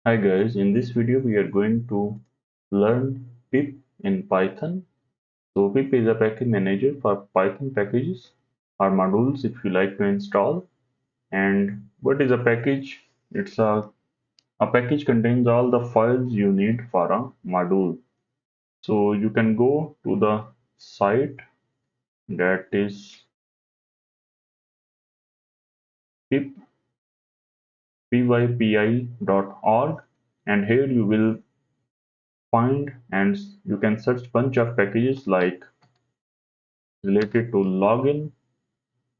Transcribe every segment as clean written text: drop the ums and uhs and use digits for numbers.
Hi guys, in this video we are going to learn PIP in Python. So PIP is a package manager for Python packages or modules if you like to install. And what is a package? A package contains all the files you need for a module. So you can go to the site that is pypi.org, and here you will find and you can search bunch of packages like related to login,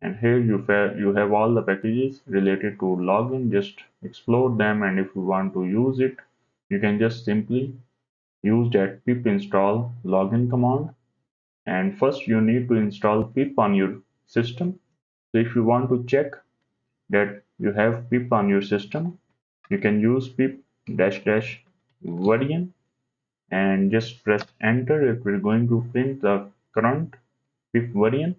and here you have all the packages related to login. Just explore them, and if you want to use it you can just simply use that pip install login command. And first you need to install pip on your system. So if you want to check that you have pip on your system, you can use pip dash dash variant and just press enter. It will going to print the current pip variant.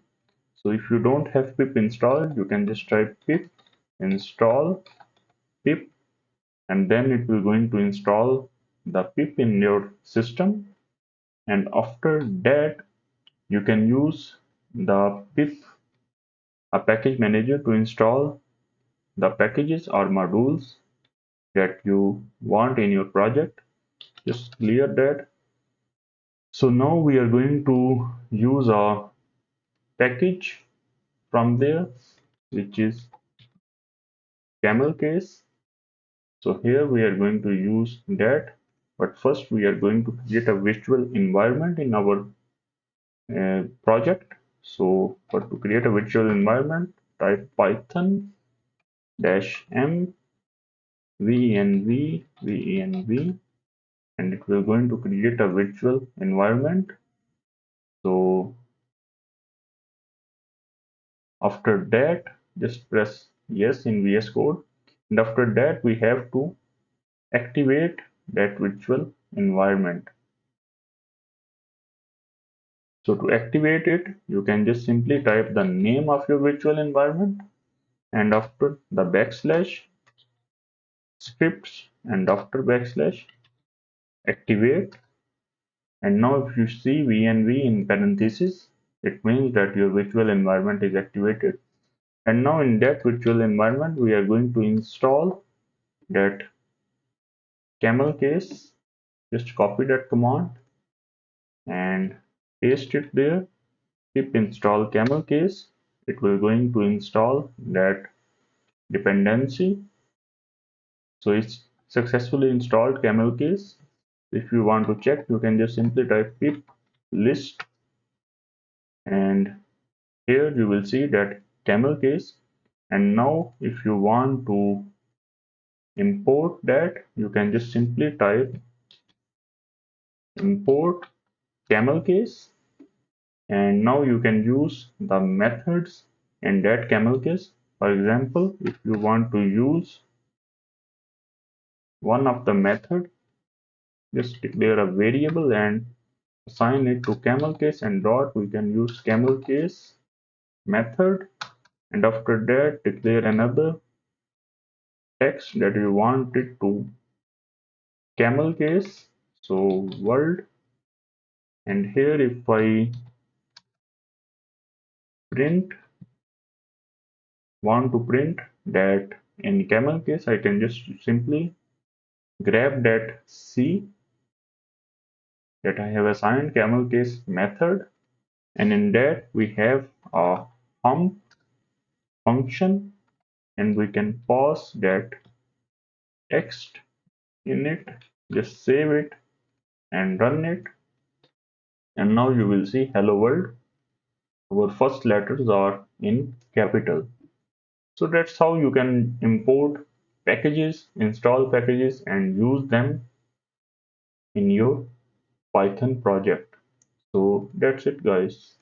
So if you don't have pip installed, you can just type pip install pip, and then it will going to install the pip in your system. And after that, you can use the pip, a package manager, to install the packages or modules that you want in your project. Just clear that. So now we are going to use a package from there, which is camel case. So here we are going to use that, but first we are going to create a virtual environment in our project. So for to create a virtual environment, type python dash m venv, and it will going to create a virtual environment. So after that, just press yes in VS Code, and after that we have to activate that virtual environment. So to activate it, you can just simply type the name of your virtual environment, and after the backslash scripts, and after backslash activate. And now if you see VNV in parentheses, it means that your virtual environment is activated. And now in that virtual environment, we are going to install that camel case. Just copy that command and paste it there. Pip install camel case. It will going to install that dependency. So it's successfully installed camel case. If you want to check, you can just simply type pip list, and here you will see that camel case. And now if you want to import that, you can just simply type import camel case, and now you can use the methods in that camel case. For example, if you want to use one of the method, just declare a variable and assign it to camel case, and dot we can use camel case method, and after that declare another text that you want it to camel case, so world. And here if I print want to print that in camel case, I can just simply grab that C that I have assigned camel case method, and in that we have a hump function, and we can pass that text in it. Just save it and run it, and now you will see hello world. Our first letters are in capital. So that's how you can import packages, install packages, and use them in your Python project. So that's it, guys.